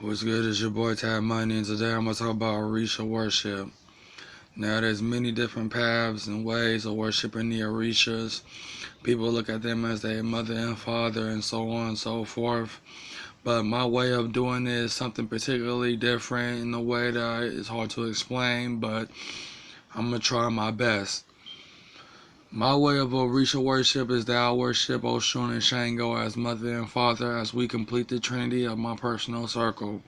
What's good? It's your boy Tab Money, and today I'm gonna talk about Orishas Worship. Now, there's many different paths and ways of worshiping the Orishas. People look at them as their mother and father, and so on and so forth. But my way of doing it is something particularly different in a way that is hard to explain, but I'm gonna try my best. My way of Orisha worship is that I worship Oshun and Shango as mother and father as we complete the trinity of my personal circle.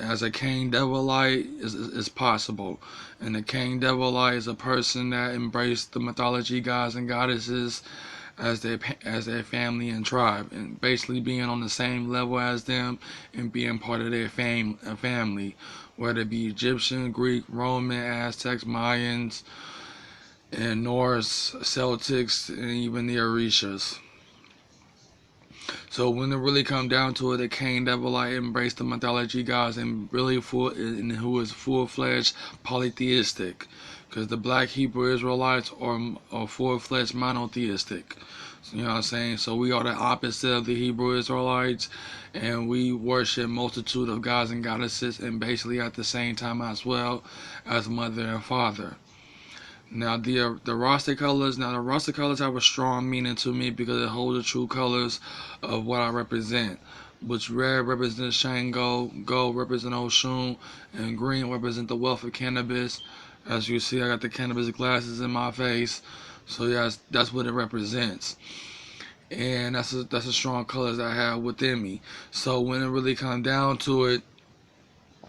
As a Cain Devilite is possible. And a Cain Devilite is a person that embraced the mythology gods and goddesses as their family and tribe, and basically being on the same level as them and being part of their family, whether it be Egyptian, Greek, Roman, Aztecs, Mayans, and Norse, Celtics, and even the Orishas. So when it really come down to it, the Cain Devilite embraced the mythology gods and who is full-fledged polytheistic, because the Black Hebrew Israelites are full-fledged monotheistic. So, you know what I'm saying? So we are the opposite of the Hebrew Israelites, and we worship multitude of gods and goddesses, and basically at the same time as well as mother and father. Now the roster colors. Now the roster colors have a strong meaning to me because it holds the true colors of what I represent. Which red represents Shango, gold represents Oshun, and green represents the wealth of cannabis. As you see, I got the cannabis glasses in my face, so yeah, that's what it represents. And that's a strong colors I have within me. So when it really comes down to it,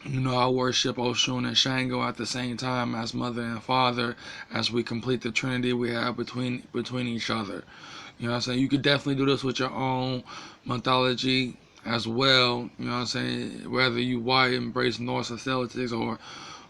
I worship Oshun and Shango at the same time as mother and father as we complete the trinity we have between each other. You know what I'm saying? You could definitely do this with your own mythology as well. You know what I'm saying? Whether you white embrace Norse or Celtics or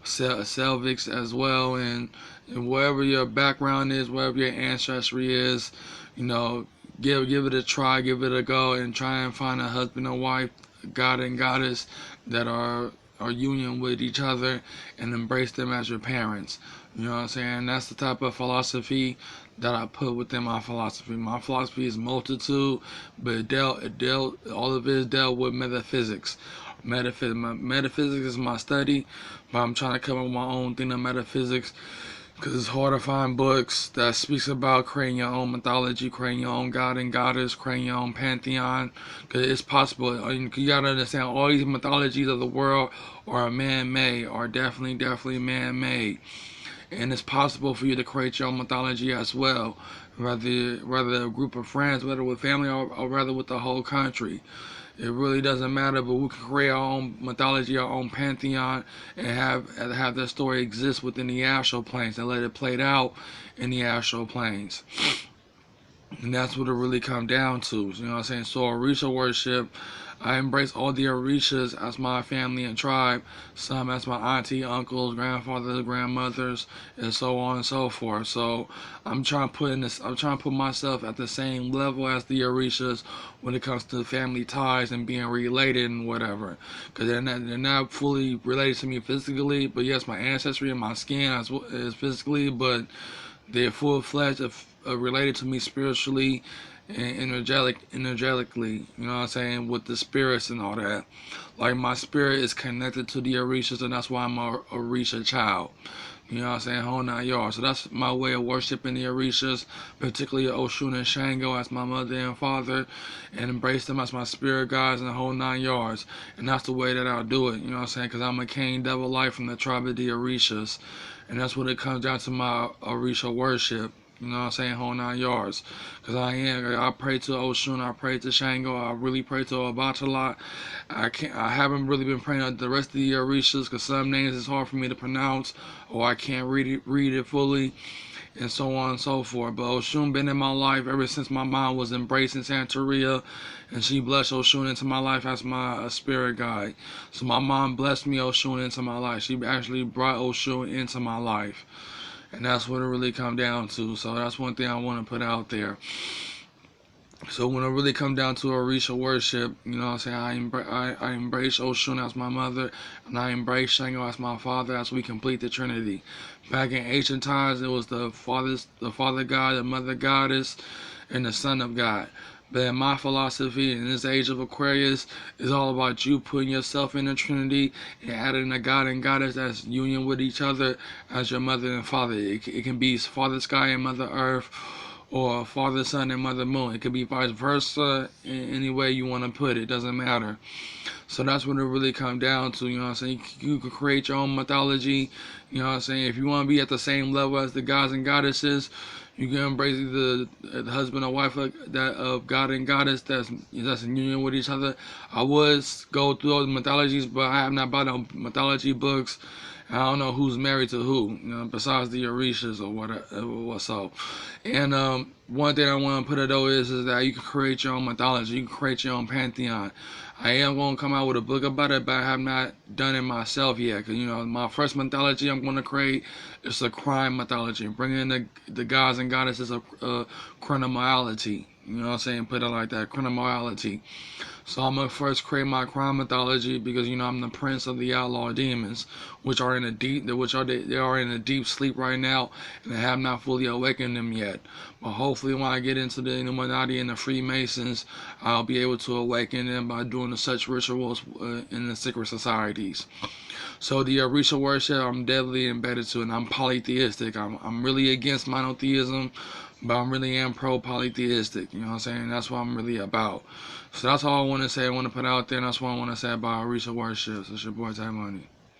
Selvics as well, and wherever your background is, wherever your ancestry is, you know, give it a try, give it a go, and try and find a husband and wife, god and goddess that are union with each other, and embrace them as your parents. You know what I'm saying? That's the type of philosophy that I put within my philosophy. My philosophy is multitude, but all of it is dealt with metaphysics. Metaphysics is my study, but I'm trying to come up with my own thing of metaphysics because it's hard to find books that speaks about creating your own mythology, creating your own god and goddess, creating your own pantheon. Because it's possible. You gotta understand, all these mythologies of the world are man-made, are definitely man-made, and it's possible for you to create your own mythology as well. Whether a group of friends, whether with family, or rather with the whole country. It really doesn't matter, but we can create our own mythology, our own pantheon, and have that story exist within the astral planes and let it play out in the astral planes. And that's what it really comes down to. You know what I'm saying? So Orisha worship, I embrace all the Orishas as my family and tribe, some as my auntie, uncles, grandfathers, grandmothers, and so on and so forth. So I'm trying to put myself at the same level as the Orishas when it comes to family ties and being related and whatever. Because they're not fully related to me physically, but yes, my ancestry and my skin is physically, but they're full fledged of related to me spiritually and energetically, you know what I'm saying, with the spirits and all that. Like my spirit is connected to the Orishas, and that's why I'm a Orisha child. You know what I'm saying? Whole 9 yards. So that's my way of worshiping the Orishas, particularly Oshun and Shango as my mother and father, and embrace them as my spirit guides and the whole 9 yards. And that's the way that I'll do it. You know what I'm saying? Because I'm a Cain Devilite from the tribe of the Orishas. And that's when it comes down to my Orisha worship. You know what I'm saying? Whole 9 yards. Because I pray to Oshun, I pray to Shango, I really pray to Obatala. I haven't really been praying to the rest of the Orishas because some names is hard for me to pronounce, or I can't read it fully, and so on and so forth. But Oshun been in my life ever since my mom was embracing Santeria, and she blessed Oshun into my life as my spirit guide. So my mom blessed me Oshun into my life. She actually brought Oshun into my life. And that's what it really come down to. So that's one thing I want to put out there. So when it really come down to Orisha worship, you know what I'm saying, I embrace Oshun as my mother, and I embrace Shango as my father as we complete the Trinity. Back in ancient times, it was the father God, the mother goddess, and the son of God. But my philosophy in this age of Aquarius is all about you putting yourself in the Trinity and adding a God and Goddess that's union with each other as your mother and father. It can be Father Sky and Mother Earth, or Father Sun and Mother Moon. It could be vice versa. In any way you want to put it, doesn't matter. So that's what it really comes down to, you know what I'm saying? You can create your own mythology, you know what I'm saying? If you want to be at the same level as the gods and goddesses, you can embrace the husband or wife of God and goddess that's in union with each other. I would go through those mythologies, but I have not bought no mythology books. I don't know who's married to who, you know, besides the Orishas or what so. And one thing I want to put it though is that you can create your own mythology, you can create your own pantheon. I am going to come out with a book about it, but I have not done it myself yet. Cause you know, my first mythology I'm going to create is a crime mythology, bringing in the gods and goddesses of chronomorality. You know what I'm saying? Put it like that, chronomorality. So I'm gonna first create my crime mythology because you know I'm the prince of the outlaw demons, which are in a they are in a deep sleep right now, and I have not fully awakened them yet. But hopefully, when I get into the Illuminati and the Freemasons, I'll be able to awaken them by doing such rituals in the secret societies. So the Orishas worship, I'm deadly embedded to, and I'm polytheistic. I'm really against monotheism, but I'm really am pro polytheistic. You know what I'm saying? That's what I'm really about. So that's all I want to say. I want to put out there, and that's what I want to say about Orishas worship. So it's your boy Ty Money.